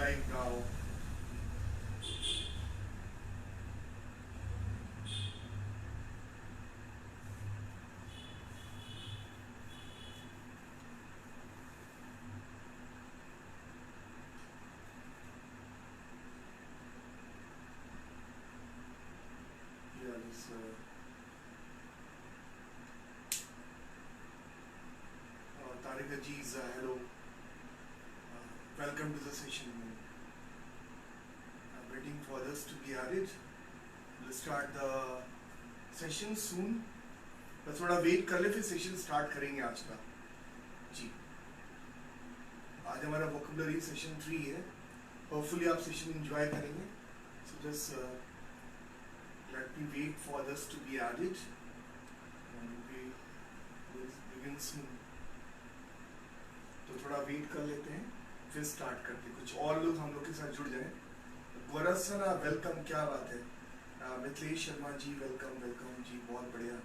live now. Yeah, this. Tariq Aziz, hello. Welcome to the session. I'm waiting for this to be added. We'll start the session soon. बस थोड़ा wait कर ले, फिर session start करेंगे आज का जी। आज हमारा वोकैबुलरी सेशन 3 है। होपफुली आप सेशन एंजॉय करेंगे। So just let me wait for this to be added and we will begin soon. तो थोड़ा वेट कर लेते हैं, फिर स्टार्ट करते हैं। कुछ और लोग हम लोग के साथ जुड़ जाएं। गौरव सना वेलकम, क्या बात है। मिथिलेश शर्मा जी वेलकम वेलकम जी, बहुत बढ़िया।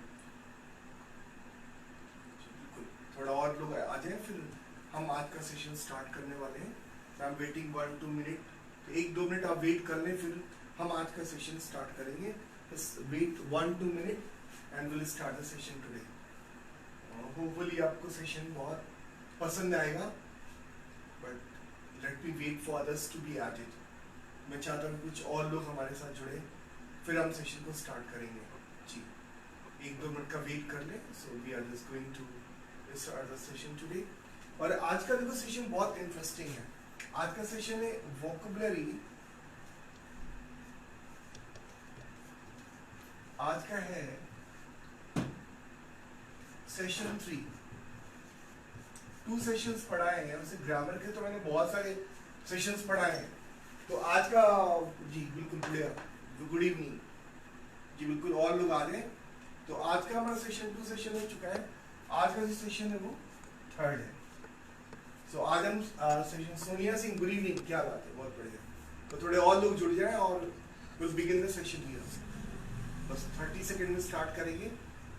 थोड़ा और लोग आ जाए, फिर हम आज का सेशन स्टार्ट करने वाले हैं। आई एम वेटिंग 1-2 मिनट, तो 1-2 मिनट आप वेट कर लें, फिर हम आज का सेशन स्टार्ट करेंगे। बस wait 1-2 minute and will start the session today. Hopefully आपको सेशन बहुत पसंद आएगा, but let me wait for this to be added. मैं चाहता हूँ कुछ और लोग हमारे साथ जुड़े, फिर हम सेशन को स्टार्ट करेंगे जी। 1-2 मिनट का वेट कर लें। So we are just going to start the session today। और आज का देखो सेशन बहुत इंटरेस्टिंग है। आज का सेशन है वोकैबुलरी। आज का है सेशन 3। 2 सेशंस पढ़ाए हैं, वैसे ग्रामर के तो मैंने बहुत सारे सेशंस पढ़ाए हैं। तो आज का जी बिल्कुल बढ़िया, गुड इवनिंग जी, बिल्कुल और लोग आ जाए। तो आज का हमारा सेशन 2 सेशन हो चुका है। आज का जो सेशन है वो 3rd है। सो आज हम session Sonia Singh, good evening, क्या बात है, बहुत बढ़िया। तो थोड़े और लोग जुड़ जाएं और will begin the session here. बस 30 सेकंड में स्टार्ट करेंगे।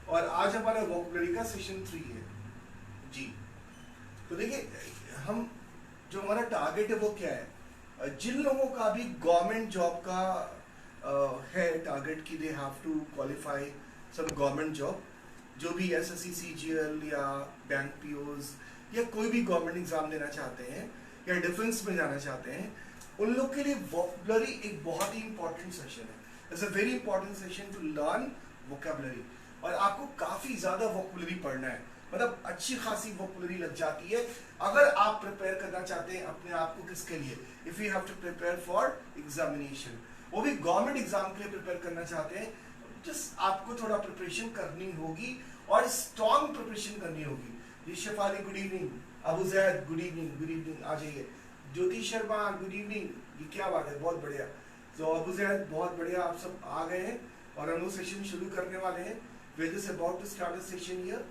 और आज हमारा वोकैबुलरी का सेशन 3 है जी। तो देखिए, हम जो हमारा टारगेट है वो क्या है। जिन लोगों का भी गवर्नमेंट जॉब का है टारगेट कि they have to qualify some government job, जो भी एसएससी सीजीएल या बैंक पीओज या कोई भी गवर्नमेंट एग्जाम देना चाहते हैं या डिफेंस में जाना चाहते हैं, उन लोग के लिए वोकैबुलरी एक बहुत ही इंपॉर्टेंट सेशन है। It's a very important session to learn vocabulary. और आपको काफी ज्यादा वोकैबुलरी पढ़ना है, मतलब अच्छी खासी वोकैबुलरी लग जाती है अगर आप प्रिपेयर करना चाहते हैं अपने आप को। किसके लिए? If you have to prepare for examination, वो भी गवर्नमेंट एग्जाम के लिए प्रिपेयर करना चाहते हैं, जस्ट आपको थोड़ा प्रिपरेशन करनी होगी और स्ट्रॉन्ग प्रिपरेशन करनी होगी। जी Shefali good evening, Abu Zaid good evening, आ जाइए। ज्योति शर्मा गुड इवनिंग, ये क्या बात है, बहुत बढ़िया। तो अबू जैद बहुत बढ़िया, आप सब आ गए हैं और हम लोग सेशन शुरू करने वाले हैं। We are just about to start the session here,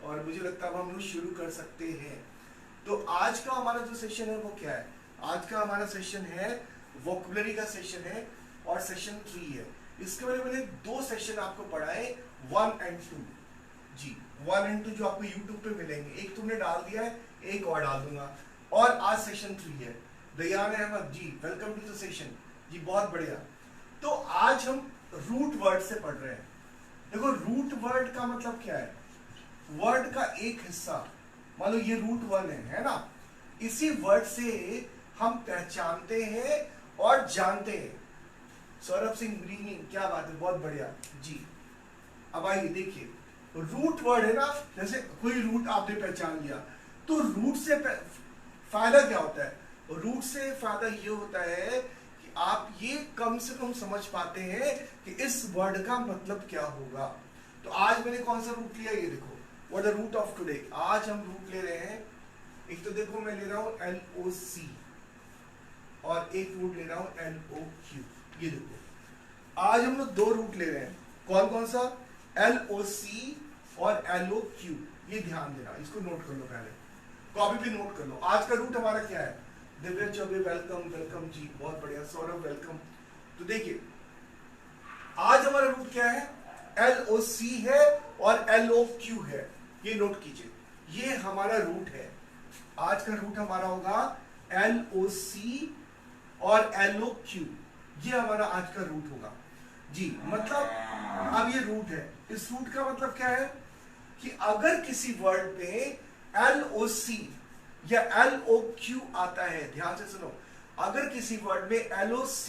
और मुझे लगता है हम लोग शुरू कर सकते हैं। तो आज का हमारा जो सेशन है वो क्या है? आज का हमारा सेशन है वोकैबुलरी का सेशन है और सेशन 3 है। इसके बारे में मैंने 2 सेशन आपको पढ़ाए, 1 और 2 जी। 1 और 2 जो आपको YouTube पे मिलेंगे, एक तुमने डाल दिया है, एक और डाल दूंगा। और आज सेशन 3 है। दयान अहमद जी वेलकम टू द सेशन जी, बहुत बढ़िया। तो आज हम रूट वर्ड से पढ़ रहे हैं। देखो रूट वर्ड का मतलब क्या है? वर्ड का एक हिस्सा, मान लो ये रूट 1 है ना, इसी वर्ड से हम पहचानते हैं और जानते हैं। सौरभ सिंह गुड इवनिंग, क्या बात है, बहुत बढ़िया जी। अब आइए देखिए, रूट वर्ड है ना, जैसे कोई रूट आपने पहचान लिया, तो रूट से फायदा क्या होता है? रूट से फायदा ये होता है कि आप ये कम से कम समझ पाते हैं कि इस वर्ड का मतलब क्या होगा। तो आज मैंने कौन सा रूट लिया, ये देखो, what the root of today. आज हम रूट ले रहे हैं, एक तो देखो मैं ले रहा हूं LOC और एक रूट ले रहा हूं LOQ। ये देखो, आज हम लोग 2 रूट ले रहे हैं। कौन कौन सा? LOC और LOQ। ये ध्यान देना, इसको नोट कर लो, पहले कॉपी पे नोट कर लो। आज का रूट हमारा क्या है? दिव्या चौबे वेलकम जी, बहुत बढ़िया। सौरभ वेलकम। तो देखिए, आज हमारा रूट क्या है? LOC है और LOQ है। ये नोट कीजिए, ये हमारा रूट है। आज का रूट हमारा होगा LOC और LOQ, ये हमारा आज का रूट होगा जी। मतलब अब ये रूट है, इस रूट का मतलब क्या है कि अगर किसी वर्ड में LOC या LOQ आता है, ध्यान से सुनो, अगर किसी वर्ड में LOC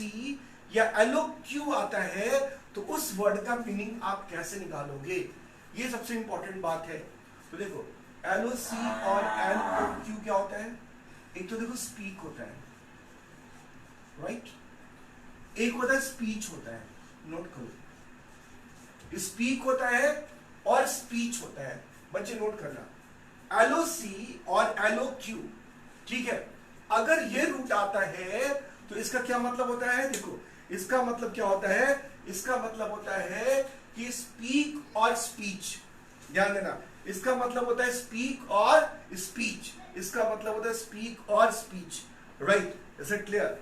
या LOQ आता है तो उस वर्ड का मीनिंग आप कैसे निकालोगे, ये सबसे इंपॉर्टेंट बात है। तो देखो LOC और LOQ क्या होता है, एक तो देखो स्पीक होता है, राइट, एक होता है स्पीच होता है, नोट करो, स्पीक होता है और स्पीच होता है, बच्चे नोट करना, LOC और LOQ, ठीक है। अगर ये रूट आता है तो इसका क्या मतलब होता है, देखो इसका मतलब क्या होता है, इसका मतलब होता है कि स्पीक और स्पीच, ध्यान देना, इसका मतलब होता है स्पीक और स्पीच, इसका मतलब होता है स्पीक और speech, right, is it clear.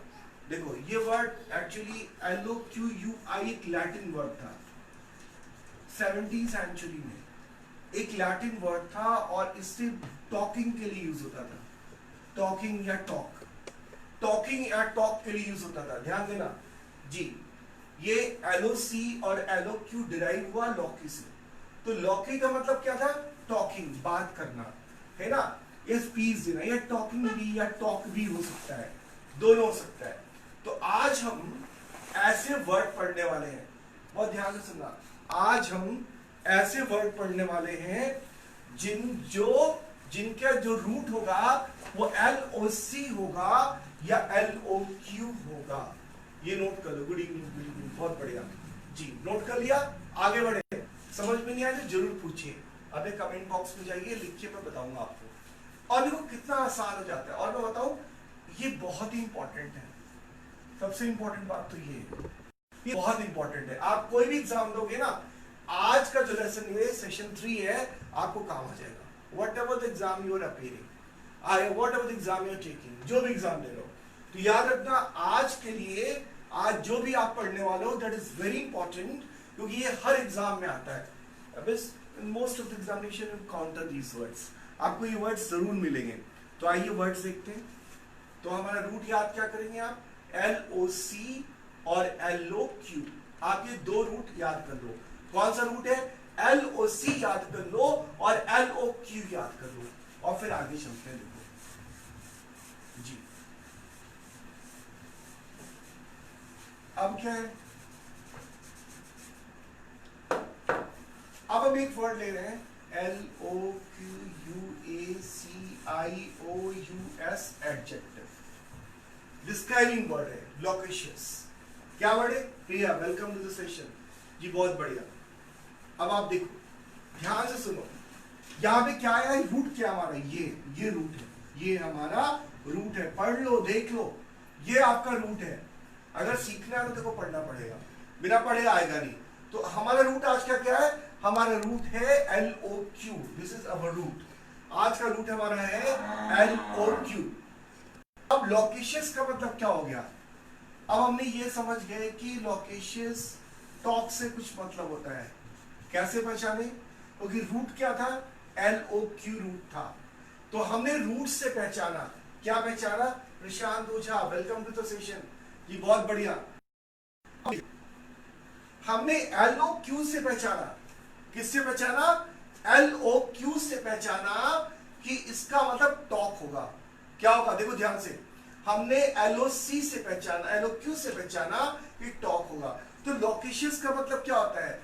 देखो ये वर्ड एक्चुअली LOQUI एक लैटिन वर्ड था, 17वीं सेंचुरी में एक लैटिन वर्ड था और इससे टॉकिंग के लिए यूज होता था, टॉकिंग या टॉक, टॉकिंग या टॉक के लिए यूज होता था, ध्यान देना जी। ये LOC और LOQ डिराइव हुआ लॉकी से, तो लॉकी का मतलब क्या था, टॉकिंग, बात करना, है ना, ये स्पीच देना, ये टॉकिंग भी या टॉक भी हो सकता है, दोनों हो सकता है। तो आज हम ऐसे वर्ड पढ़ने वाले हैं, बहुत ध्यान से सुनना, आज हम ऐसे वर्ड पढ़ने वाले हैं जिनका जो रूट होगा वो LOC होगा या LOQ होगा, ये नोट कर लो। गुड इवनिंग, गुड इवनिंग, बहुत बढ़िया जी, नोट कर लिया, आगे बढ़े। समझ में नहीं आया तो जरूर पूछिए, अबे कमेंट बॉक्स में जाइए, लिखिए, मैं बताऊंगा आपको। और देखो कितना आसान हो जाता है, और मैं बताऊं ये बहुत ही इंपॉर्टेंट है, सबसे इंपॉर्टेंट बात तो ये बहुत इंपॉर्टेंट है। आप कोई भी एग्जाम दोगे ना, आज का जो लेसन है सेशन 3 है, आपको काम आ जाएगा, whatever the exam you are appearing, whatever the exam you are taking, जो भी एग्जाम दे रहे हो, तो याद रखना आज के लिए, आज जो भी आप पढ़ने वाले हो दैट इज वेरी इंपॉर्टेंट, क्योंकि ये हर एग्जाम में आता है। Most of the examination you counter these words, आपको ये वर्ड्स जरूर मिलेंगे। तो आइए वर्ड्स देखते हैं। तो हमारा रूट याद क्या करेंगे आप, LOC और LOQ, आप ये दो रूट याद कर लो। कौन सा रूट है, LOC याद कर लो और LOQ याद कर लो, और फिर आगे चलते हैं। देखो जी, अब क्या है, अब हम एक वर्ड ले रहे हैं LOQUACIOUS, एडजेक्टिव, डिस्क्राइबिंग वर्ड है, लोकेशियस। क्या वर्ड है, प्रिया, वेलकम टू द सेशन जी, बहुत बढ़िया। अब आप देखो, ध्यान से सुनो, यहां पे क्या है, रूट क्या हमारा, ये रूट है, ये हमारा रूट है, पढ़ लो, देख लो, ये आपका रूट है। अगर सीखना है तो देखो पढ़ना पड़ेगा, बिना पढ़े आएगा नहीं। तो हमारा रूट आज का क्या है, हमारा रूट है LOQ, this is our root, आज का रूट हमारा है LOQ। अब लोकेशियस का मतलब क्या हो गया, अब हमने ये समझ गए कि लोकेशियस टॉक से कुछ मतलब होता है, कैसे पहचाने, क्योंकि रूट क्या था, LOQ रूट था, तो हमने रूट से पहचाना, क्या पहचाना, प्रशांत ओझा, वेलकम टू द सेशन जी, बहुत बढ़िया। हमने LOQ से पहचाना, किससे पहचाना, LOQ से पहचाना कि इसका मतलब टॉक होगा, क्या होगा, देखो ध्यान से, हमने LOC से पहचाना, LOQ से पहचाना कि टॉक होगा। तो लोकेशियस का मतलब क्या होता है,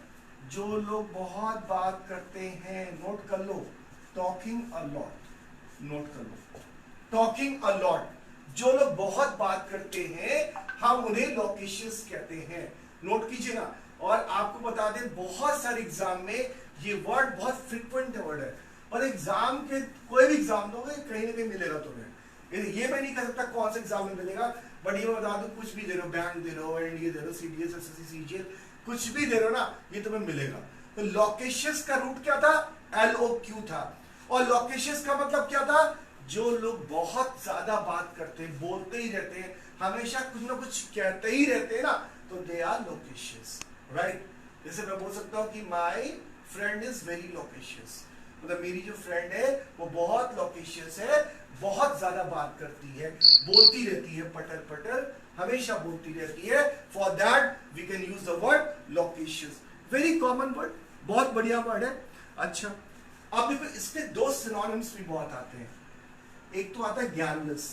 जो लोग बहुत बात करते हैं, नोट कर लो, टॉकिंग अ लॉट, नोट कर लो, टॉकिंग अ लॉट, जो लोग बहुत बात करते हैं हम उन्हें लोकेशियस कहते हैं, नोट कीजिए ना। और आपको बता दें, बहुत सारे एग्जाम में ये वर्ड बहुत फ्रिक्वेंट वर्ड है, और एग्जाम के कोई भी एग्जाम दोगे कहीं ना कहीं मिलेगा तुम्हें, ये मैं नहीं कह सकता कौन से एग्जाम में मिलेगा, बट ये मैं बता दूं, कुछ भी दे रहे हो, बैंक दे रहे हो, एनडीए दे रहे हो, सीडीएस, एसएससी, सीजीएल, कुछ भी दे रहे हो ना, ये तुम्हें मिलेगा। तो लोकेशियस का रूट क्या था, LOQ था, और लोकेशियस का मतलब क्या था, जो लोग बहुत ज्यादा बात करते हैं, बोलते ही रहते हैं, हमेशा कुछ ना कुछ कहते ही रहते हैं ना, तो दे आर लोकेशियस, राइट। जैसे मैं बोल सकता हूँ कि my friend is very loquacious, मतलब मेरी जो फ्रेंड है वो बहुत लोकेशियस है, बहुत ज्यादा बात करती है, बोलती रहती है, पटर पटर हमेशा बोलती रहती है। For that we can use the word loquacious, very common word, बहुत बढ़िया वर्ड है। अच्छा, अब देखो इसके दो सिनोनिम्स भी बहुत आते हैं। एक तो आता है गैरुलस,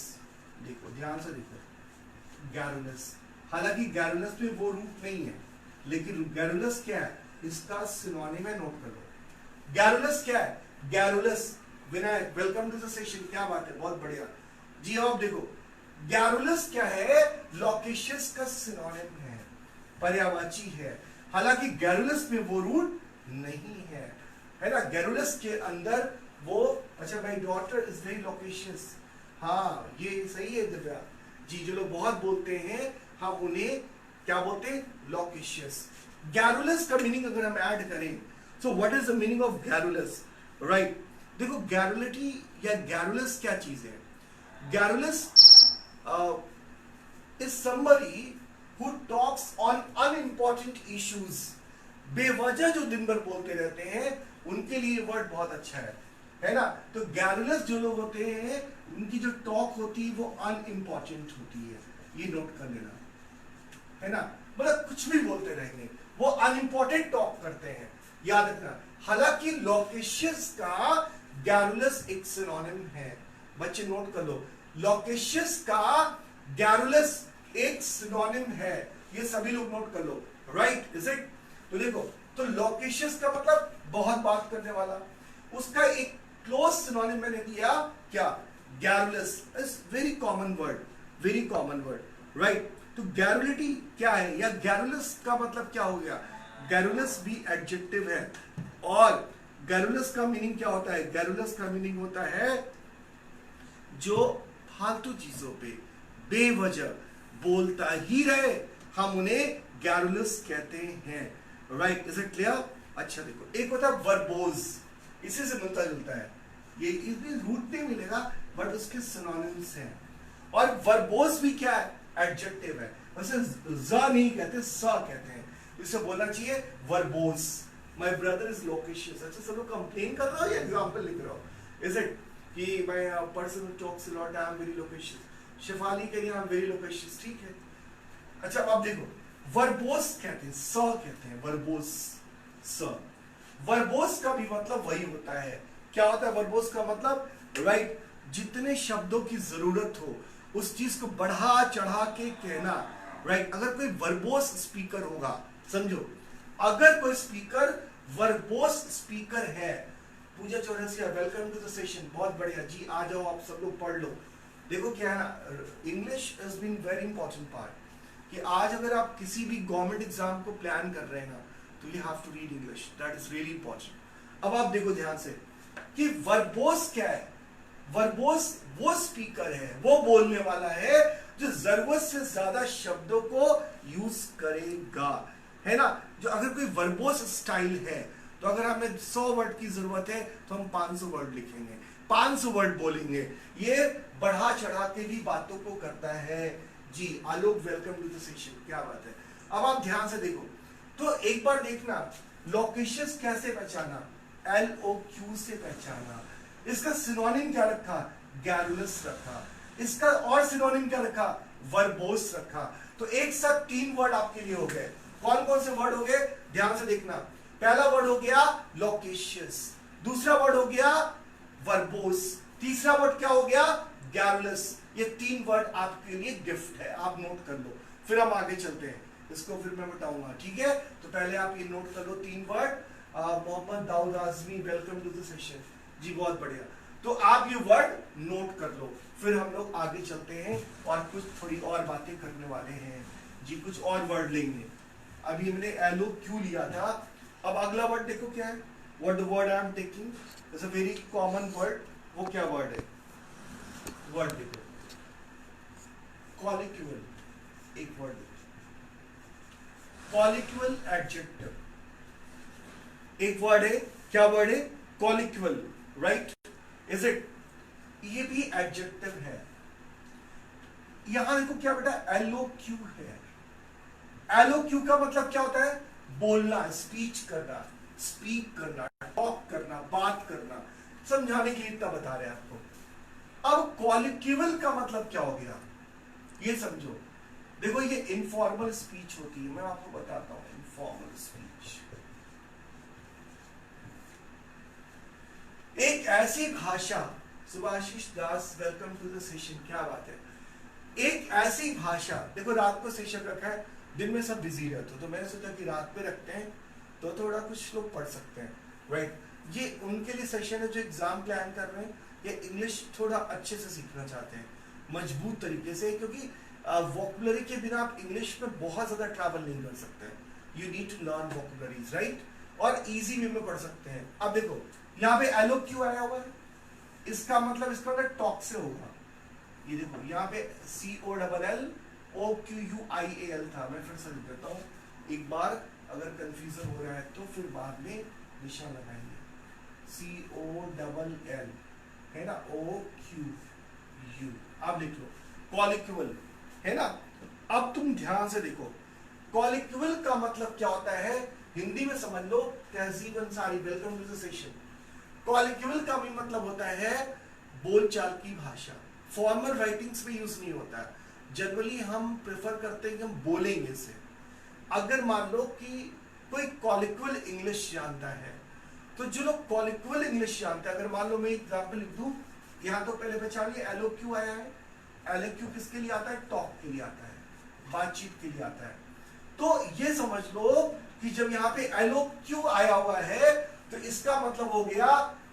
देखो ध्यान से देखो, गैरुलस, हालांकि गैरुलस में वो रूट नहीं है, लेकिन गैरुलस क्या है, इसका सिनोनिम है, नोट कर लो। गैरुलस क्या है, garrulous, Vinayak welcome to the session, क्या बात है, बहुत बढ़िया जी। अब देखो गैरुलस क्या है, लोकेशियस का सिनोनिम है, पर्यायवाची है, हालांकि गैरुलस में वो रूट नहीं है ना। गैरुलस के अंदर वो, अच्छा my daughter is very loquacious, हाँ ये सही है दिव्या जी, जो लोग बहुत बोलते हैं हम उन्हें क्या बोलते हैं, लोकेशियस। गैरुलस का मीनिंग अगर हम ऐड करें, so what is the meaning of garrulous, right. देखो गैरुलिटी या गैरुलस क्या चीज है, garrulous is somebody who talks on unimportant issues, बेवजह जो दिन भर बोलते रहते हैं, उनके लिए वर्ड बहुत अच्छा है ना। तो गैरुलस जो लोग होते हैं, उनकी जो टॉक होती है वो अनइम्पोर्टेंट होती है, ये नोट कर लेना, है ना। मतलब कुछ भी बोलते रहेंगे, वो अनइम्पोर्टेंट टॉक करते हैं, याद रखना। हालांकि लोकेशियस का गैरुलस एक सिनोनिम है, बच्चे नोट कर लो, लोकेशियस का गैरुलस एक सिनोनिम है, ये सभी लोग नोट कर लो, राइट इज इट। तो देखो, तो लोकेशियस का मतलब बहुत बात करने वाला, उसका एक क्लोज सिनोनिम मैंने दिया क्या, garrulous is very common word, very common word, right. तो गैरुलिटी क्या है, या गैरुलस का मतलब क्या हो गया, गैरुलस भी एडजेक्टिव है, और गैरुलस का मीनिंग क्या होता है, गैरुलस का मीनिंग होता है जो फालतू चीजों पे बेवजह बोलता ही रहे, हम उन्हें गैरुलस कहते हैं, राइट इज इट क्लियर। अच्छा देखो, एक होता है वर्बोज, इसी से मिलता जुलता है, ये इसमें रूट नहीं मिलेगा बट उसके सिनोनिम्स हैं। और वर्बोज भी क्या है, एडजेक्टिव है, वैसे ज नहीं कहते, स कहते हैं, इसे बोलना चाहिए verbose. My brother is loquacious, अच्छा सब लोग कंप्लेन कर रहे हो या एग्जांपल लिख रहे हो, इज इट कि my person talks a lot, I am very loquacious, Shifali के लिए आई एम वेरी लोकेशियस, ठीक है। अच्छा अब देखो, वर्बोस कहते हैं, स कहते हैं, वर्बोस, स। वर्बोस का भी मतलब वही होता है, क्या होता है वर्बोस का मतलब, राइट, जितने शब्दों की जरूरत हो उस चीज को बढ़ा चढ़ा के कहना, राइट। अगर कोई वर्बोस स्पीकर होगा, समझो अगर कोई स्पीकर वर्बोस स्पीकर है, Pooja Chaurasia welcome to the session, बहुत बढ़िया जी, आ जाओ आप सब लोग पढ़ लो। देखो क्या है ना, English is been very important part, कि आज अगर आप किसी भी गवर्नमेंट एग्जाम को प्लान कर रहे हैं ना, तो you have to read English, that is really important. अब आप देखो ध्यान से कि वर्बोस क्या है, वर्बोस वो स्पीकर है, वो बोलने वाला है जो जरूरत से ज्यादा शब्दों को यूज करेगा, है ना। जो अगर कोई वर्बोस स्टाइल है, तो अगर हमें 100 वर्ड की जरूरत है तो हम 500 वर्ड लिखेंगे, 500 वर्ड बोलेंगे, ये बढ़ा चढ़ा के भी बातों को करता है जी। आलोक वेलकम टू द सेशन, क्या बात है। अब आप ध्यान से देखो, तो एक बार देखना लोकेशियस कैसे पहचाना, LOQ से पहचाना। इसका सिनोनिम क्या रखा, गैरुलस रखा, इसका और सिनोनिम क्या रखा, वर्बोस रखा। तो एक साथ 3 वर्ड आपके लिए हो गए, कौन कौन से वर्ड हो गए, ध्यान से देखना। पहला वर्ड हो गया लोकेशियस, दूसरा वर्ड हो गया वर्बोस, तीसरा वर्ड क्या हो गया, गैरुलस। ये 3 वर्ड आपके लिए गिफ्ट है, आप नोट कर लो, फिर हम आगे चलते हैं, इसको फिर मैं बताऊंगा, ठीक है। तो पहले आप ये नोट कर लो 3 word. Mohammad Daud Azmi welcome to the session जी, बहुत बढ़िया। तो आप ये वर्ड नोट कर लो, फिर हम लोग आगे चलते हैं और कुछ थोड़ी और बातें करने वाले हैं जी, कुछ और वर्ड लेंगे। अभी हमने LOQ लिया था, अब अगला वर्ड देखो क्या है, what the word I am taking is a very common word. वो क्या वर्ड है, वर्ड देखो कॉलिक्यूल, एक वर्ड कॉलिक्यूल एडजेक्टिव, एक वर्ड है, क्या वर्ड है, कॉलिक्यूल, राइट इज इट। ये भी एडजेक्टिव है। यहां देखो क्या बेटा, LOQ है। LOQ का मतलब क्या होता है, बोलना, स्पीच करना, स्पीक करना, टॉक करना, बात करना, समझाने के लिए इतना बता रहे हैं आपको। अब कॉलिक्यूबल का मतलब क्या हो गया, ये समझो। देखो ये इनफॉर्मल स्पीच होती है, मैं आपको बताता हूं। इनफॉर्मल स्पीच एक ऐसी भाषा, सुभाषिष दास वेलकम टू द सेशन, क्या बात है। एक ऐसी भाषा, देखो रात को सेशन रखा है, दिन में सब बिजी रहते हो, तो मैंने सोचा कि रात में रखते हैं तो थोड़ा कुछ लोग पढ़ सकते हैं, राइट। ये उनके लिए सेशन है जो एग्जाम प्लान कर रहे हैं या इंग्लिश थोड़ा अच्छे से सीखना चाहते हैं मजबूत तरीके से, क्योंकि वोकैबुलरी के बिना आप इंग्लिश में बहुत ज्यादा ट्रैवल नहीं कर सकते। You need to learn vocabularies, right, और इजी वे में पढ़ सकते हैं। अब देखो यहाँ पे एलो क्यू आया हुआ है, इसका मतलब इसका मतलब टॉक से होगा। ये देखो यहाँ पे COLLOQUIAL था, मैं फिर से लिख देता हूँ एक बार, अगर कंफ्यूजन हो रहा है तो फिर बाद में निशान लगाएंगे। COLL है ना, OQU, आप लिख लो कॉलिक्यूबल, है ना। अब तुम ध्यान से देखो, कॉलिक्यूबल का मतलब क्या होता है, हिंदी में समझ लो। Tehzeeb Ansari welcome to the session. कॉलिक्यूबल का भी मतलब होता है बोलचाल की भाषा। फॉर्मल राइटिंग्स में यूज नहीं होता है, जनरली हम प्रेफर करते हैं कि हम बोलेंगे इसे। अगर मान लो कि कोई कॉलिक्यूबल इंग्लिश जानता है, तो जो लोग कॉलिक्यूबल इंग्लिश जानते हैं, अगर मान लो मैं एग्जाम्पल लिख दूं, यहां तो पहले पहचानिए LOQ आया है। LOQ किसके लिए आता है, टॉक के लिए आता है, बातचीत के लिए आता है। तो ये समझ लो कि जब यहाँ पे LOQ आया हुआ है तो इसका मतलब हो गया,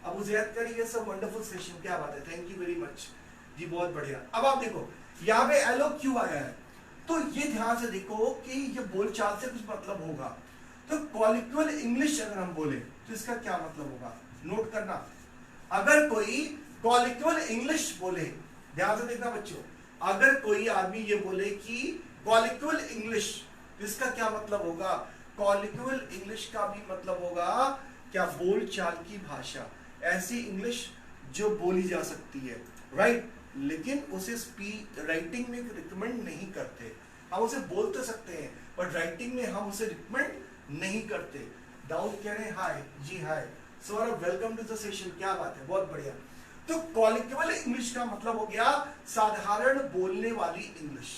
अब उजैद करिए सब वंडरफुल सेशन, क्या बात है, थैंक यू वेरी मच जी, बहुत बढ़िया। अब आप देखो यहाँ पे LOQ आया है, तो ये ध्यान से देखो कि ये बोलचाल से कुछ मतलब होगा। तो कॉलिक्यूबल इंग्लिश अगर हम बोले तो इसका क्या मतलब होगा, नोट करना। अगर कोई कॉलिक्यूबल इंग्लिश बोले, ध्यान से देखना बच्चों, अगर कोई आदमी ये बोले कि कॉलिक्यूबल इंग्लिश, तो इसका क्या मतलब होगा, कॉलिक्यूबल इंग्लिश का भी मतलब होगा क्या, बोलचाल की भाषा, ऐसी इंग्लिश जो बोली जा सकती है, राइट। लेकिन उसे राइटिंग में रिकमेंड नहीं करते। हम उसे बोल तो सकते हैं बट राइटिंग में हम उसे रिकमेंड नहीं करते। दाऊद कह रहे हैं हाय जी, hi Saurabh welcome to the session, क्या बात है, बहुत बढ़िया। तो कॉलिक्यूबल इंग्लिश का मतलब हो गया साधारण बोलने वाली इंग्लिश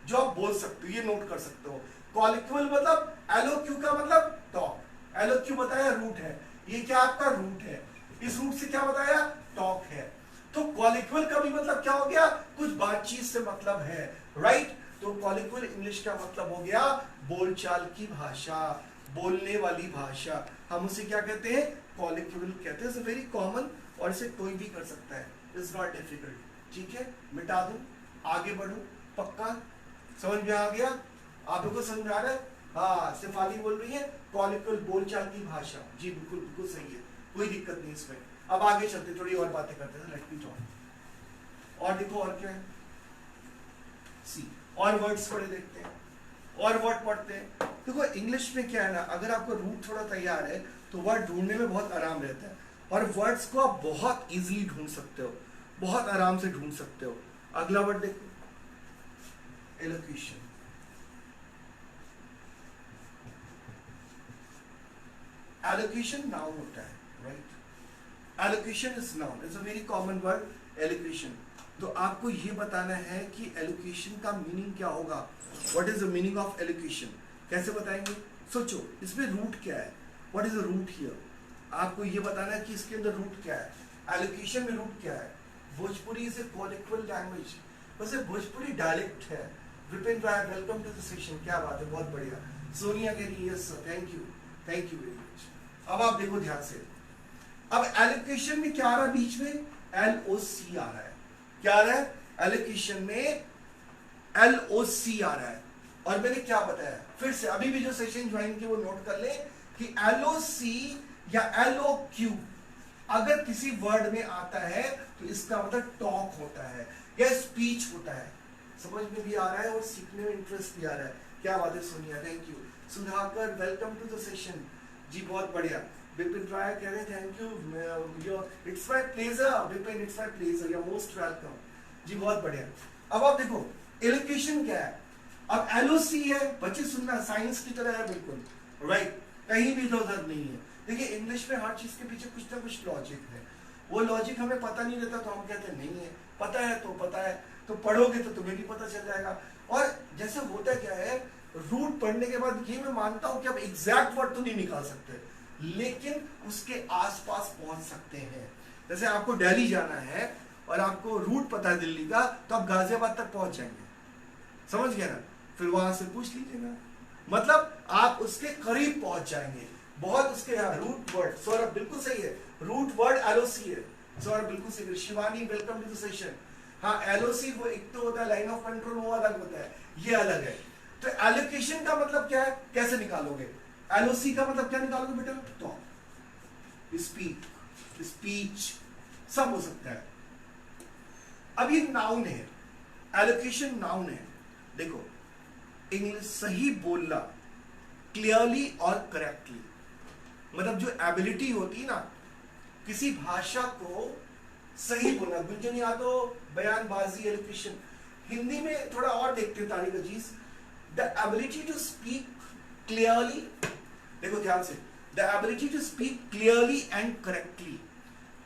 जो आप बोल सकते हो, ये नोट कर सकते हो। कॉलिक्यूबल मतलब LOQ का मतलब टॉक, LOQ बताया रूट है, ये क्या आपका रूट है, इस रूट से क्या बताया, टॉक है। तो कॉलिक्यूबल का भी मतलब क्या हो गया, कुछ बातचीत से मतलब है, राइट। तो कॉलिक्यूबल इंग्लिश का मतलब हो गया बोलचाल की भाषा, बोलने वाली भाषा, हम उसे क्या कहते हैं, कॉलिक्यूबल कहते हैं। वेरी कॉमन, और इसे कोई भी कर सकता है, इट्स नॉट डिफिकल्ट, ठीक है। मिटा दूं, आगे बढ़ूं, पक्का समझ में आ गया, आप लोगों को समझ में आ रहा है। हाँ, सिफाली बोल रही है कॉलिक्यूबल बोलचाल की भाषा, जी बिल्कुल बिल्कुल सही है, कोई दिक्कत नहीं इसमें। अब आगे चलते, थोड़ी और बातें करते हैं, लेट मी टॉक। और देखो और क्या है, सी और वर्ड्स पढ़े देखते हैं, और वर्ड पढ़ते हैं। देखो इंग्लिश में क्या है ना, अगर आपको रूट थोड़ा तैयार है तो वर्ड ढूंढने में बहुत आराम रहता है, और वर्ड्स को आप बहुत इजीली ढूंढ सकते हो, बहुत आराम से ढूंढ सकते हो। अगला वर्ड देखो, एलोक्यूशन। एलोक्यूशन नाउन होता है, right. Elocution is noun, it's a very common word elocution. तो आपको ये बताना है कि एलोक्यूशन का मीनिंग क्या होगा, what is the meaning of elocution, कैसे बताएंगे। सोचो इसमें रूट क्या है, what is the root here, आपको ये बताना है कि इसके अंदर रूट क्या है, एलोक्यूशन में रूट क्या है। भोजपुरी इज ए कोलिक्वल लैंग्वेज, वैसे भोजपुरी डायलेक्ट है। विपिन राय वेलकम टू द सेशन, क्या बात है, बहुत बढ़िया। सोनिया कह रही है yes sir, thank you very much. अब आप देखो ध्यान से, अब एलोकेशन में क्या आ रहा है, बीच में LOC आ रहा है, क्या आ रहा है, एलोकेशन में LOC आ रहा है। और मैंने क्या बताया, फिर से अभी भी जो सेशन ज्वाइन किए वो नोट कर ले कि LOC या LOQ अगर किसी वर्ड में आता है तो इसका मतलब टॉक होता है या स्पीच होता है। समझ में भी आ रहा है और सीखने में इंटरेस्ट भी आ रहा है, क्या बात है Sonia, thank you. Sudhakar welcome to the session, जी बहुत बढ़िया। विपिन राय कह रहे हैं thank you, it's my pleasure Vipin, it's my pleasure, you are most welcome, जी बहुत बढ़िया। अब आप देखो एलोकेशन क्या है, अब LOC है, बच्चे सुनना साइंस की तरह है बिल्कुल, राइट, कहीं भी इधर उधर नहीं है। देखिए इंग्लिश में हर चीज के पीछे कुछ ना कुछ लॉजिक है। वो लॉजिक हमें पता नहीं रहता तो हम कहते हैं नहीं है, पता है तो पढ़ोगे तो तुम्हें भी पता चल जाएगा। और जैसे होता क्या है, रूट पढ़ने के बाद ये मैं मानता हूं कि अब एग्जैक्ट वर्ड तो नहीं निकाल सकते, लेकिन उसके आसपास पहुंच सकते हैं। जैसे आपको दिल्ली जाना है और आपको रूट पता है दिल्ली का, तो आप गाजियाबाद तक पहुंच जाएंगे, समझ गए ना? फिर वहां से पूछ लीजिएगा, मतलब आप उसके करीब पहुंच जाएंगे। बहुत उसके यहाँ रूट वर्ड, सौरभ बिल्कुल सही है, रूट वर्ड एलओसी है, सौरभ बिल्कुल सही है। Shivani welcome to the session. हाँ, एलओसी वो एक तो होता है लाइन ऑफ कंट्रोल, वो अलग होता है, ये अलग है। तो एलोकेशन का मतलब क्या है, कैसे निकालोगे? एलओसी का मतलब क्या निकालोगे बेटा? टॉक, स्पीक, स्पीच, सब हो सकता है। अब ये नाउन है, एलोकेशन नाउन है। देखो, इंग्लिश सही बोलना क्लियरली और करेक्टली, मतलब जो एबिलिटी होती है ना किसी भाषा को सही बोलना, गुंजन यादव बयानबाजी, एलोकेशन। हिंदी में थोड़ा और देखते हैं Tariq Aziz, the ability to speak clearly, देखो ध्यान से, the ability to speak clearly and correctly,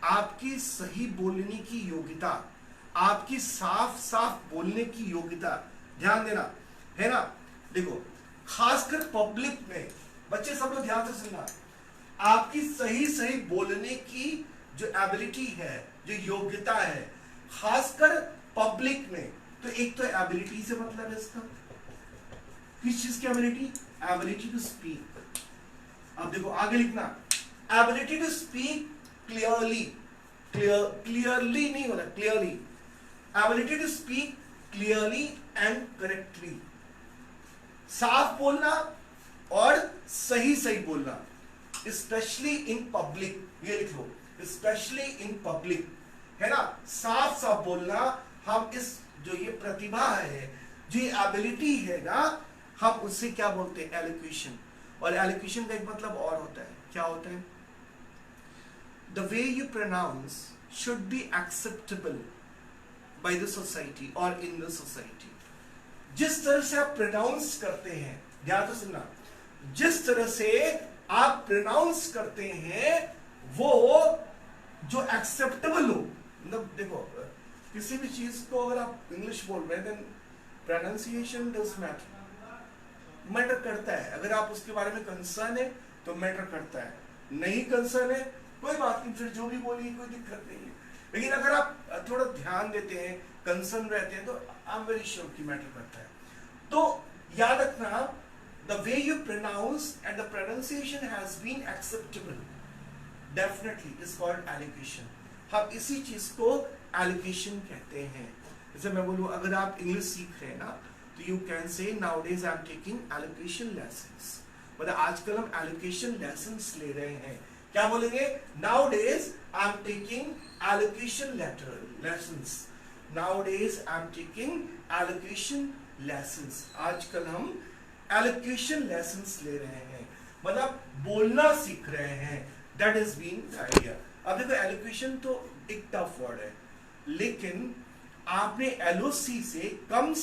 आपकी सही बोलने की योग्यता, आपकी साफ साफ बोलने की योग्यता, ध्यान देना है ना। देखो, खासकर पब्लिक में, बच्चे सब लोग ध्यान से सुनना, आपकी सही सही बोलने की जो एबिलिटी है, जो योग्यता है, खासकर पब्लिक में। तो एक तो एबिलिटी से मतलब है इसका, किस चीज की एबिलिटी? Ability to speak. अब देखो आगे लिखना, ability to speak clearly, clearly नहीं होना, clearly, ability to speak clearly and correctly, साफ बोलना और सही सही बोलना, स्पेशली इन पब्लिक, ये लिख लो, स्पेशली इन पब्लिक, है ना। साफ साफ बोलना, हम इस जो ये प्रतिभा है, जो ये एबिलिटी है ना, हम उससे क्या बोलते हैं? एलोक्यूशन। और एलोक्यूशन का एक मतलब और होता है, क्या होता है? The way you pronounce should be acceptable by the society और इन द सोसाइटी। जिस तरह से आप प्रोनाउंस करते हैं, ध्यान से सुनना, जिस तरह से आप प्रोनाउंस करते हैं वो जो एक्सेप्टेबल हो, मतलब देखो किसी भी चीज को अगर आप इंग्लिश बोल रहे हैं देन प्रोनाउंसिएशन डज मैटर करता है। अगर आप उसके बारे में कंसर्न है तो मैटर करता है, नहीं कंसर्न है कोई बात नहीं, फिर जो भी बोलिए कोई दिक्कत नहीं है। लेकिन अगर आप थोड़ा ध्यान देते हैं, कंसर्न रहते हैं, तो आई एम वेरी श्योर कि मैटर करता है। तो याद रखना, the way you pronounce and the pronunciation has been acceptable definitely is called allocation। हम इसी चीज को allocation कहते हैं। जैसे मैं बोलूं, अगर आप इंग्लिश सीख रहे हैं ना, तो you can say nowadays I am taking allocation lessons, मतलब आजकल हम allocation lessons ले रहे हैं। क्या बोलेंगे? nowadays I am taking allocation lessons, nowadays I am taking allocation lessons, आजकल हम एलोकेशन लेसन्स ले रहे हैं, मतलब बोलना सीख रहे हैं। That is been the idea. अब देखो, एलोकेशन तो एक टफ वर्ड है, लेकिन आपने एलओसी से कम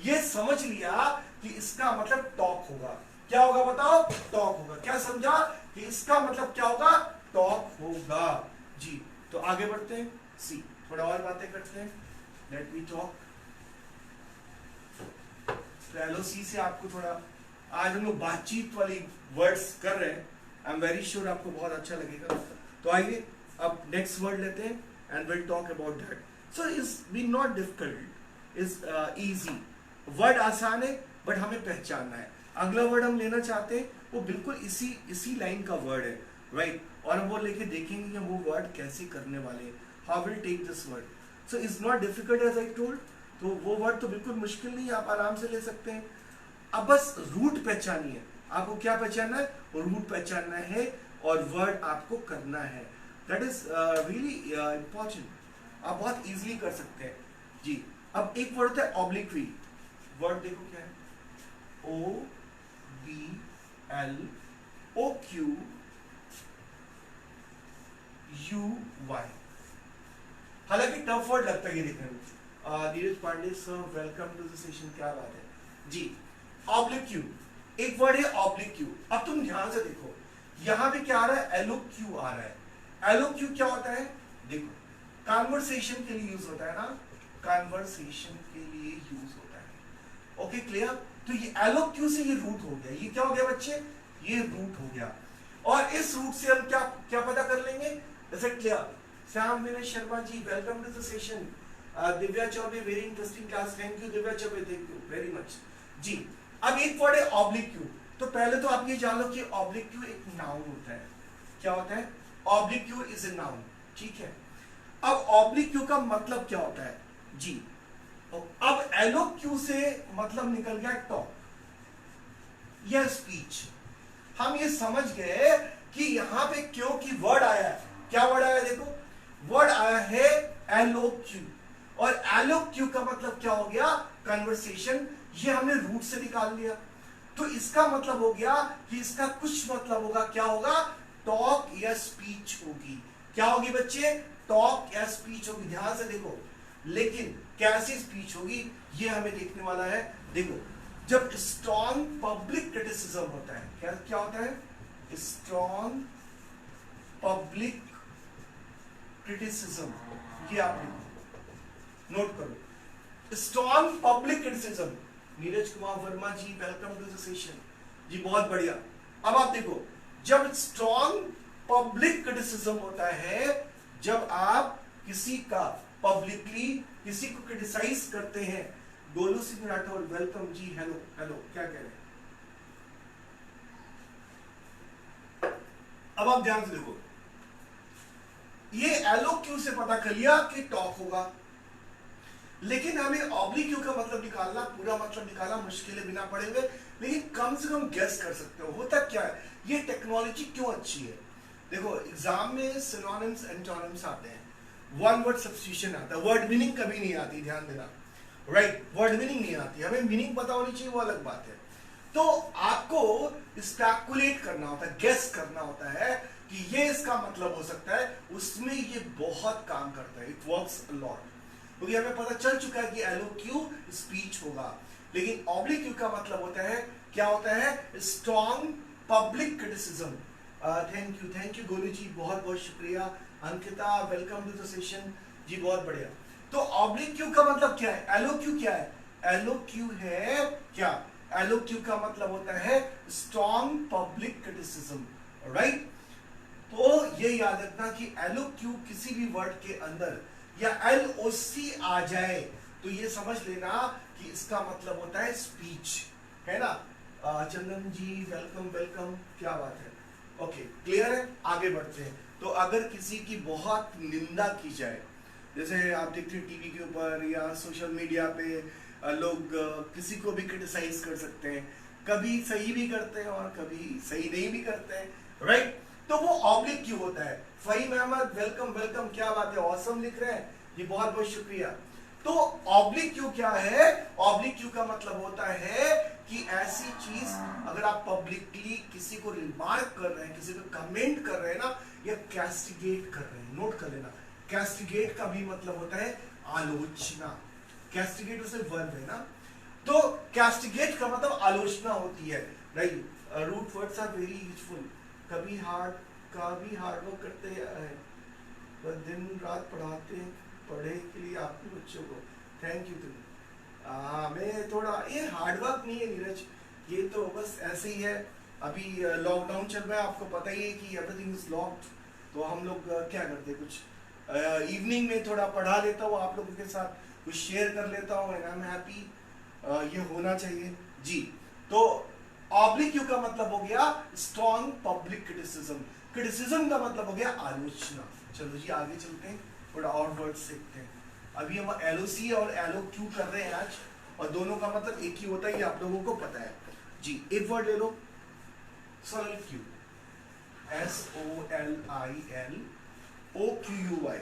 ये समझ लिया कि इसका मतलब टॉक होगा। क्या होगा बताओ? टॉक होगा। क्या समझा कि इसका मतलब क्या होगा? टॉक होगा जी। तो आगे बढ़ते हैं, सी थोड़ा और बातें करते हैं, लेट मी टॉक। एलओसी से आपको थोड़ा, आज हम लोग बातचीत वाली वर्ड्स कर रहे हैं, आई एम वेरी श्योर आपको बहुत अच्छा लगेगा। तो आइए अब नेक्स्ट वर्ड लेते हैं and will talk about that. So is be not difficult, is easy. Word आसान है बट हमें पहचानना है। अगला वर्ड हम लेना चाहते हैं वो बिल्कुल इसी लाइन का वर्ड है, राइट? और हम वो लेके देखेंगे कि हम वो वर्ड कैसे करने वाले हैं, how will take this word. So is not difficult as I told. तो वो वर्ड तो बिल्कुल मुश्किल नहीं है, आप आराम से ले सकते हैं। अब बस रूट पहचानिए, आपको क्या पहचानना है? रूट पहचानना है और वर्ड आपको करना है। दैट इज रियली इंपॉर्टेंट, आप बहुत इजीली कर सकते हैं जी। अब एक वर्ड होता है ऑब्लिक्वी। वर्ड देखो क्या है, OBLOQUY। हालांकि टफ वर्ड लगता है ये देखने में। Neeraj Pandey sir welcome to the session. क्या बात है जी। ऑब्लिक्यू, एक वर्ड है ऑब्लिक्यू। अब तुम ध्यान से देखो, यहां पे क्या आ रहा है? एलोक्यू आ रहा है। एलोक्यू क्या होता है, देखो कन्वर्सेशन के लिए यूज होता है ना, कन्वर्सेशन के लिए यूज होता है। Okay clear. तो ये एलोक्यू से ये रूट हो गया, ये क्या हो गया बच्चे, ये रूट हो गया। और इस रूट से हम क्या क्या पता कर लेंगे, जैसे clear. Shyam Vinay Sharma ji welcome to the session. Divya Choubey very interesting class, thank you Divya Choubey, thank you very much जी। अब एक वर्ड है ऑब्लिक्यू। तो पहले तो आप ये जान लो कि ऑब्लिक्यू एक नाउन होता है। क्या होता है, ऑब्लिक्यू इज ए नाउन, ठीक है। अब ऑब्लिक्यू का मतलब क्या होता है जी, तो अब एलोक्यू से मतलब निकल गया टॉक या स्पीच। हम ये समझ गए कि यहां पे क्योंकि वर्ड आया है, क्या वर्ड आया है, देखो वर्ड आया है एलोक्यू, और एलोक्यू का मतलब क्या हो गया, कन्वर्सेशन। ये हमने रूट से निकाल लिया, तो इसका मतलब हो गया कि इसका कुछ मतलब होगा, क्या होगा, टॉक या स्पीच होगी। क्या होगी बच्चे, टॉक या स्पीच होगी। ध्यान से देखो, लेकिन कैसी स्पीच होगी ये हमें देखने वाला है। देखो जब स्ट्रॉन्ग पब्लिक क्रिटिसिज्म होता है, क्या क्या होता है, स्ट्रॉन्ग पब्लिक क्रिटिसिज्म, ये आप नोट करो, strong public criticism. Neeraj Kumar Verma ji welcome to the session जी, बहुत बढ़िया। अब आप देखो, जब स्ट्रॉन्ग पब्लिक क्रिटिसिज्म होता है, जब आप किसी का पब्लिकली किसी को क्रिटिसाइज करते हैं। गोलू सिंह राठौर वेलकम जी, हेलो हेलो, क्या कह रहे हैं। अब आप ध्यान से देखो, ये एलोक्यू से पता कर लिया कि टॉक होगा, लेकिन हमें ऑब्लिक्यू का मतलब निकालना, पूरा मतलब निकालना मुश्किल है बिना पढ़े हुए, लेकिन कम से कम गेस कर सकते हो होता क्या है। ये टेक्नोलॉजी क्यों अच्छी है, देखो एग्जाम में सिनोनिम्स एंटोनिम्स आते हैं, वन वर्ड सब्स्टिट्यूशन आता है, वर्ड मीनिंग कभी नहीं आती, ध्यान देना, राइट, वर्ड मीनिंग नहीं आती, हमें मीनिंग पता होनी चाहिए, वो अलग बात है। तो आपको स्पेकुलेट करना होता है, गेस करना होता है कि ये इसका मतलब हो सकता है, उसमें ये बहुत काम करता है, इट वर्क्स अ लॉट। क्योंकि हमें पता चल चुका है कि एलोक्यू स्पीच होगा, लेकिन ऑब्लिक्यू का मतलब होता है, क्या होता है, strong public criticism. Thank you Golu ji, बहुत बहुत शुक्रिया। Ankita welcome to the session जी, बहुत बढ़िया। तो ऑब्लिक्यू का मतलब क्या है, एलोक्यू क्या है, एलोक्यू है क्या, एलोक्यू का मतलब होता है स्ट्रॉन्ग पब्लिक क्रिटिसिज्म, राइट। तो ये याद रखना कि एलोक्यू किसी भी वर्ड के अंदर या एलओसी आ जाए तो ये समझ लेना कि इसका मतलब होता है स्पीच, है ना। चंदन जी वेलकम वेलकम, क्या बात है, ओके क्लियर है। आगे बढ़ते हैं। तो अगर किसी की बहुत निंदा की जाए, जैसे आप देखते हैं टीवी के ऊपर या सोशल मीडिया पे लोग किसी को भी क्रिटिसाइज कर सकते हैं, कभी सही भी करते हैं और कभी सही नहीं भी करते हैं, राइट। तो वो ऑब्लिक्यू होता है। फहीम अहमद वेलकम वेलकम, क्या बात है, ऑसम लिख रहे हैं जी, बहुत बहुत शुक्रिया। तो ऑब्लिक्यू क्या है, ऑब्लिक्यू का मतलब होता है कि ऐसी चीज अगर आप पब्लिकली किसी को रिमार्क कर रहे हैं, किसी को कमेंट कर रहे हैं ना, या कैस्टिगेट कर रहे हैं, नोट कर लेना, कैस्टिगेट का भी मतलब होता है आलोचना, कैस्टिगेट उसे वर्ब है ना, तो कैस्टिगेट का मतलब आलोचना होती है, right. Root words are very useful, कभी हार्ड वर्क करते हैं, दिन रात पढ़े के लिए आपके बच्चों को, थैंक यू तुम। मैं थोड़ा, ये हार्ड वर्क नहीं है नीरज, ये तो बस ऐसे ही है, अभी लॉकडाउन चल रहा है, आपको पता ही है कि एवरीथिंग इज लॉक्ड, तो हम लोग क्या करते हैं, कुछ इवनिंग में थोड़ा पढ़ा लेता हूँ आप लोगों के साथ, कुछ शेयर कर लेता हूँ, एंड आई एम हैप्पी, ये होना चाहिए जी। तो ऑब्लिक्यू का मतलब हो गया स्ट्रॉन्ग पब्लिक क्रिटिसिज्म, क्रिटिसिज्म का मतलब हो गया आलोचना। चलो जी आगे चलते हैं, थोड़ा और वर्ड सीखते हैं। अभी हम एलओसी और एलोक्यू कर रहे हैं आज, और दोनों का मतलब एक ही होता है, ये आप लोगों को पता है जी। एक वर्ड ले लो, सोलिक्यू, SOLILOQUY,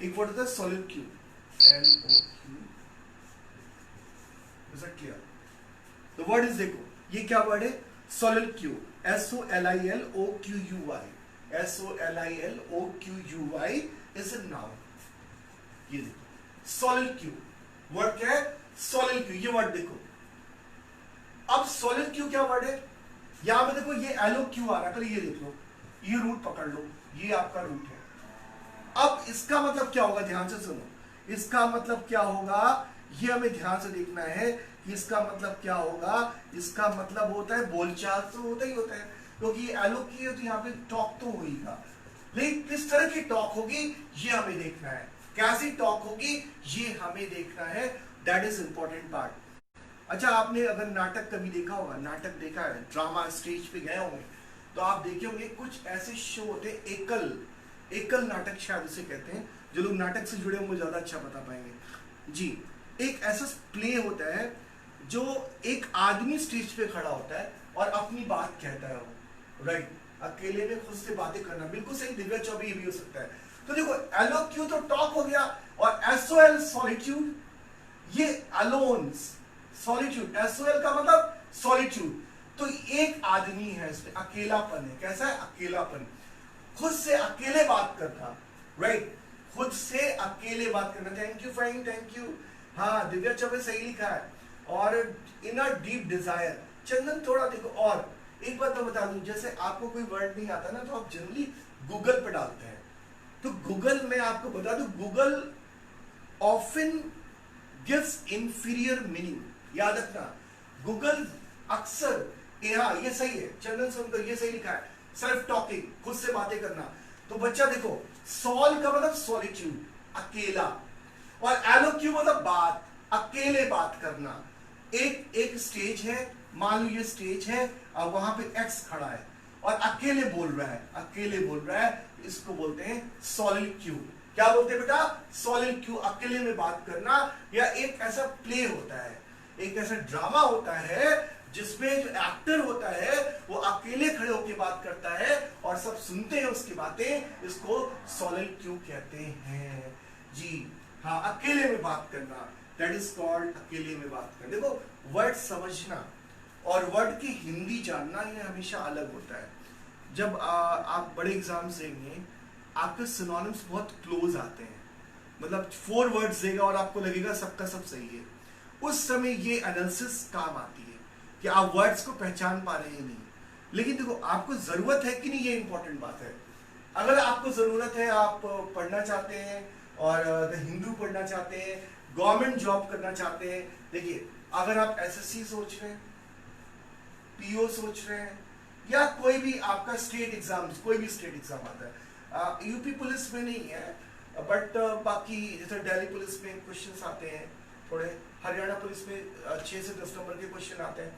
एक वर्ड होता है सोलिक्यू, LOQ, is it clear. The word is, देखो ये क्या वर्ड है, सोलिक्यू, SOLILOQUY, SOLILOQUY is a noun. ये देखो सोलिक्यू वर्ड क्या है, सोलिक्यू, ये वर्ड देखो। अब सोलिक्यू क्या वर्ड है, यहां पे देखो ये एलोक्यू आ रहा है, ये देख लो, ये रूट पकड़ लो, ये आपका रूट है, अब इसका मतलब क्या होगा, ध्यान से सुनो, इसका मतलब क्या होगा, ये हमें ध्यान से देखना है कि इसका मतलब क्या होगा। इसका मतलब होता है बोलचाल तो होता ही होता है, क्योंकि ये एलो की है तो यहाँ पे टॉक तो होगा, लेकिन किस तरह की टॉक होगी ये हमें देखना है, कैसी टॉक होगी ये हमें देखना है, दैट इज इंपॉर्टेंट पार्ट। अच्छा, आपने अगर नाटक कभी देखा होगा, नाटक देखा है, ड्रामा स्टेज पे गए होंगे, तो आप देखे होंगे कुछ ऐसे शो होते हैं, एकल नाटक शायद उसे कहते हैं, जो लोग नाटक से जुड़े होंगे ज्यादा अच्छा बता पाएंगे जी। एक ऐसा प्ले होता है जो एक आदमी स्टेज पे खड़ा होता है और अपनी बात कहता है, वो राइट, अकेले में खुद से बातें करना, बिल्कुल सही, दिव्या चौबे भी हो सकता है। तो देखो एलोक्यू तो टॉक हो गया, और एसओएल सॉलिट्यूड, ये अलोन सॉलिट्यूड, एसओएल का मतलब सॉलिट्यूड, तो एक आदमी है इसमें, अकेलापन है, कैसा है, अकेलापन, खुद से अकेले बात करना, राइट, खुद से अकेले बात करना। Thank you fine, thank you, हाँ दिव्या चौबे सही लिखा है। और इनर डीप डिजायर, चंदन थोड़ा देखो, और एक बात मैं बता दूं, जैसे आपको कोई वर्ड नहीं आता ना, तो आप जनरली गूगल पे डालते हैं, तो गूगल में आपको बता दूं, Google often gives inferior meaning, याद रखना, गूगल अक्सर, हाँ ये सही है चंदन, सुनकर ये सही लिखा है, सेल्फ टॉकिंग, खुद से बातें करना। तो बच्चा देखो, सॉल का मतलब सॉलिट्यूड, अकेला, और एलोक्यू मतलब बात, अकेले बात करना। एक स्टेज है, मान लो ये स्टेज है, और वहां पे एक्स खड़ा है और अकेले बोल रहा है, इसको बोलते हैं सॉलिट्यूड। क्या बोलते हैं बेटा, सॉलिट्यूड, अकेले में बात करना। या एक ऐसा प्ले होता है, एक ऐसा ड्रामा होता है जिसमें जो एक्टर होता है वो अकेले खड़े होकर बात करता है और सब सुनते हैं उसकी बातें, इसको सॉलिट्यूड कहते हैं जी। हाँ, अकेले में बात करना, दैट इज कॉल्ड अकेले में बात करना। देखो, वर्ड समझना और वर्ड की हिंदी जानना ये हमेशा अलग होता है। जब आप बड़े एग्जाम देंगे, आपके सिनोनिम्स बहुत क्लोज आते हैं, मतलब 4 वर्ड्स देगा और आपको लगेगा सबका सब सही है, उस समय ये एनालिसिस काम आती है कि आप वर्ड्स को पहचान पा रहे हैं नहीं। लेकिन देखो, आपको जरूरत है कि नहीं, ये इंपॉर्टेंट बात है। अगर आपको जरूरत है, आप पढ़ना चाहते हैं और द हिंदू पढ़ना चाहते हैं, गवर्नमेंट जॉब करना चाहते हैं, देखिए अगर आप एसएससी सोच रहे हैं, पीओ सोच रहे हैं, या कोई भी आपका स्टेट एग्जाम, कोई भी स्टेट एग्जाम आता है, यूपी पुलिस में नहीं है, बट बाकी जैसे दिल्ली पुलिस में क्वेश्चंस आते हैं थोड़े, हरियाणा पुलिस में 6 से 10 नंबर के क्वेश्चन आते हैं।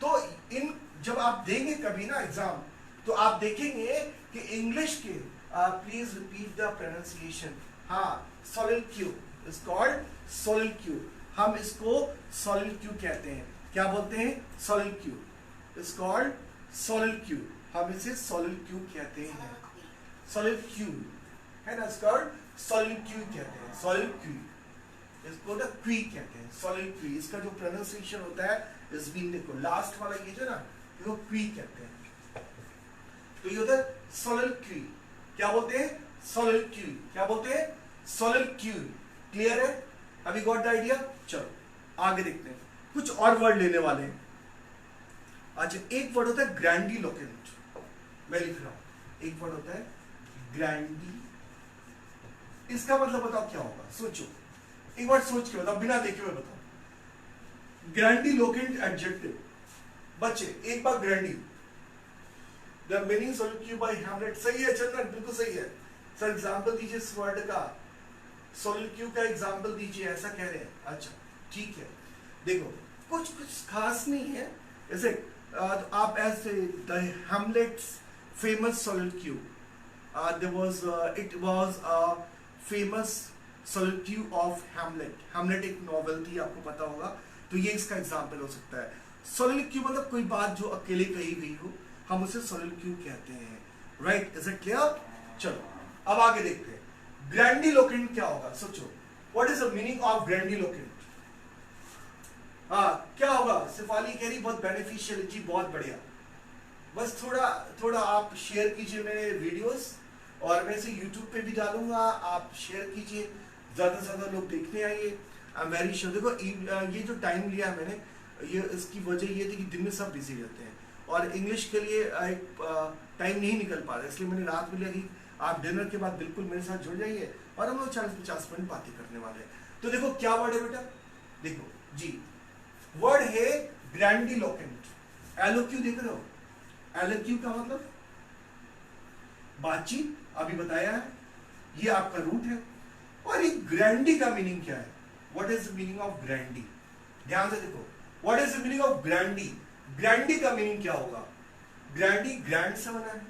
तो इन जब आप देंगे कभी ना एग्जाम, तो आप देखेंगे कि इंग्लिश के, प्लीज रिपीट द प्रोनाउंसिएशन, हाँ, सॉलिट्यूड इज कॉल्ड सॉलिट्यूड, हम इसको सॉलिट्यूड कहते हैं। क्या बोलते हैं, सॉलिट्यूड इज कॉल्ड सॉलिट्यूड, हम इसे सॉलिट्यूड कहते हैं, सॉलिट्यूड है ना, कॉल्ड सॉलिट्यूड कहते हैं, सॉलिट्यूड, इसको ना क्वी कहते हैं, सॉलिट्यूड। इसका जो प्रोनाउंसिएशन होता है, इस बीन देखो लास्ट वाला ये जो ना, इसको क्वी कहते हैं। तो ये होता है सॉलिट्यूड, क्या बोलते हैं, सॉलिट्यूड, क्या बोलते हैं, सॉलिट्यूड। क्लियर है, अभी गॉट द आइडिया। चलो आगे देखते हैं, कुछ और वर्ड लेने वाले हैं। अच्छा, एक वर्ड होता है ग्रैंडिलोक्वेंट, मैं लिख रहा हूं, एक वर्ड होता है ग्रैंडी, इसका मतलब बताओ क्या होगा, सोचो, एक बार सोच के बताओ, बिना देखे हुए बताओ। ग्रैंडिलोक्वेंट एडजेक्टिव, बच्चे एक बार grandi, the meaning solitude by Hamlet, सही है चंदन, बिल्कुल सही है सर। एग्जांपल दीजिए इस वर्ड का, सॉलिट्यूड का एग्जांपल दीजिए, ऐसा कह रहे हैं। अच्छा ठीक है, देखो कुछ खास नहीं है, जैसे आप ऐसे the Hamlet's famous solitude, it was a famous solitude of Hamlet. Hamlet एक नॉवेल थी, आपको पता होगा, तो ये इसका एग्जाम्पल हो सकता है। सॉलिट्यूड मतलब कोई बात जो अकेले कही गई हो, हम उसे सॉलिट्यूड कहते हैं, राइट, इज इट क्लियर। चलो अब आगे देखते हैं, ग्रैंडिलोक्वेंट क्या होगा, सोचो, what is the meaning of grandiloquent. हाँ क्या होगा, सिफाली कह रही बहुत बेनिफिशियल जी, बहुत बढ़िया। बस थोड़ा आप शेयर कीजिए मेरे वीडियोस, और मैं इसे यूट्यूब पे भी डालूंगा, आप शेयर कीजिए, ज़्यादा से ज़्यादा लोग देखने आइए। आई एम वेरी श्योर। देखो ये जो टाइम लिया है मैंने, ये इसकी वजह ये थी कि दिन में सब बिजी रहते हैं और इंग्लिश के लिए एक टाइम नहीं निकल पा रहा, इसलिए मैंने रात में लिया कि आप डिनर के बाद बिल्कुल मेरे साथ जुड़ जाइए और हम लोग 40-50 मिनट बातें करने वाले हैं। तो देखो क्या वर्ड है बेटा, देखो जी वर्ड है ग्रैंडिलोक्वेंट। एलोक्यू देख रहे हो, एलोक्यू का मतलब बातचीत, अभी बताया है, ये आपका रूट है। और ये ग्रैंडी का मीनिंग क्या है, what is the meaning of grandi, ध्यान से देखो, what is the meaning of grandi. Grandi का मीनिंग क्या होगा, ग्रैंडी ग्रैंड से बना है,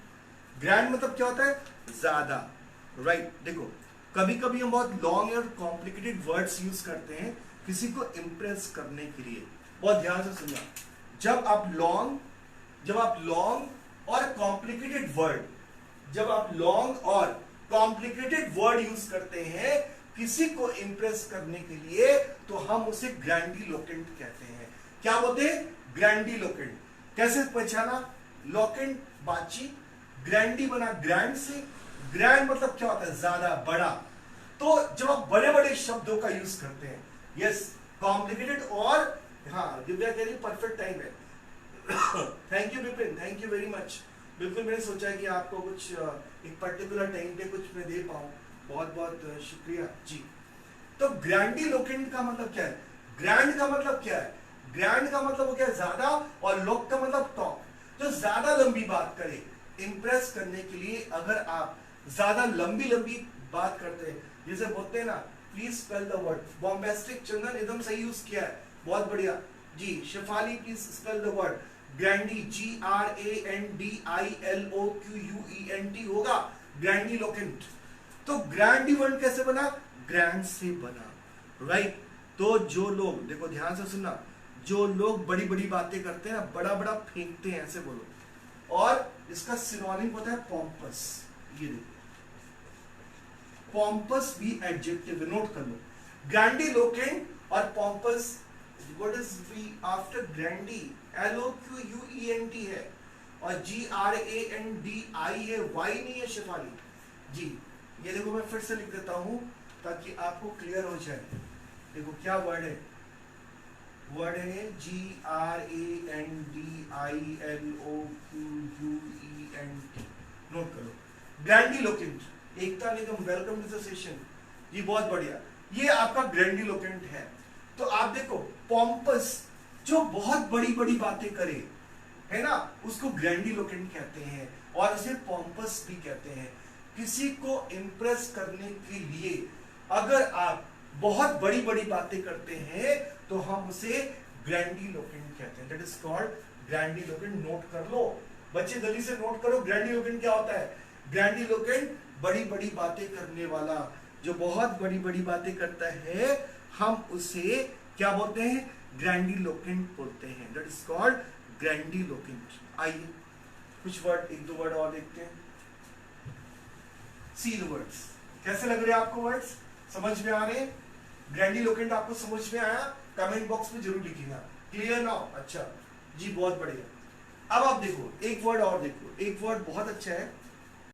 ग्रैंड मतलब क्या होता है, ज्यादा, राइट। देखो कभी कभी हम बहुत लॉन्ग और कॉम्प्लिकेटेड वर्ड्स यूज करते हैं किसी को इंप्रेस करने के लिए, बहुत ध्यान से सुनना। जब आप लॉन्ग और कॉम्प्लिकेटेड वर्ड यूज करते हैं किसी को इंप्रेस करने के लिए, तो हम उसे ग्रैंडिलोक्वेंट कहते हैं। क्या बोलते हैं, ग्रैंडिलोक्वेंट। कैसे पहचाना, लोकेंट बातचीत, ग्रैंडी बना ग्रैंड से, ग्रैंड मतलब क्या होता है, ज्यादा, बड़ा। तो जब आप बड़े बड़े शब्दों का यूज करते हैं, यस कॉम्प्लिकेटेड, और हाँ दिव्या कह रही परफेक्ट टाइम है। Thank you Vipin, thank you very much. बिल्कुल मैंने सोचा कि आपको कुछ एक पर्टिकुलर टाइम पे कुछ मैं दे पाऊं, बहुत बहुत शुक्रिया जी। तो ग्रैंडिलोक्वेंट का मतलब क्या है, ग्रैंड का मतलब क्या है, ग्रैंड का मतलब वो क्या है, ज्यादा, और लोक का मतलब टॉक, जो ज्यादा लंबी बात करे इंप्रेस करने के लिए। अगर आप ज्यादा लंबी बात करते हैं, जैसे बोलते हैं ना, please spell the word, bombastic, Chandan एकदम सही यूज किया है, बहुत बढ़िया जी। Shifali please spell the word grandi, GRANDILOQUENT होगा ग्रैंडिलोक्वेंट। तो ग्रैंडिलोक्वेंट कैसे बना, ग्रैंड से बना, राइट। तो जो लोग, देखो ध्यान से सुनना, जो लोग बड़ी बड़ी बातें करते हैं ना, बड़ा बड़ा फेंकते हैं, ऐसे बोलो। और इसका सिनोनिम होता है पॉम्पस, ये देखो पॉम्पस भी एडजेक्टिव, नोट कर लो। ग्रैंडिलोक्वेंट और pompous, what is B after grandi, LOQUENT है, और GRANDI है, वाई नहीं है शिफाली जी। ये देखो मैं फिर से लिख देता हूं ताकि आपको क्लियर हो जाए। देखो क्या वर्ड है, वर्ड है GRANDILOQUENT, नोट करो ग्रैंडिलोक्वेंट। एकता निगम वेलकम टू द सेशन जी, बहुत बढ़िया, ये आपका ग्रैंडिलोक्वेंट है। तो आप देखो पॉम्पस, जो बहुत बड़ी बड़ी बातें करे, है ना, उसको ग्रैंडिलोक्वेंट कहते हैं, और उसे पॉम्पस भी कहते हैं। किसी को इंप्रेस करने के लिए अगर आप बहुत बड़ी बड़ी बातें करते हैं तो हम उसे ग्रैंडिलोक्वेंट कहते हैं, दैट इज कॉल्ड ग्रैंडिलोक्वेंट। नोट कर लो बच्चे, जल्दी से नोट करो ग्रैंडिलोक्वेंट क्या होता है। ग्रैंडिलोक्वेंट बड़ी बड़ी बातें करने वाला, जो बहुत बड़ी बड़ी बातें करता है, हम उसे क्या बोलते हैं, ग्रैंडिलोक्वेंट बोलते हैं, दैट इज कॉल्ड ग्रैंडिलोक्वेंट। आइए कुछ वर्ड, एक दो वर्ड और देखते हैं। सी द वर्ड्स, कैसे लग रहे हैं आपको वर्ड्स, समझ में आ रहे हैं, ग्रैंडिलोक्वेंट आपको समझ में आया, कमेंट बॉक्स में जरूर लिखिएगा, क्लियर नाउ, अच्छा जी बहुत बढ़िया। अब आप देखो एक वर्ड और, देखो एक वर्ड बहुत अच्छा है,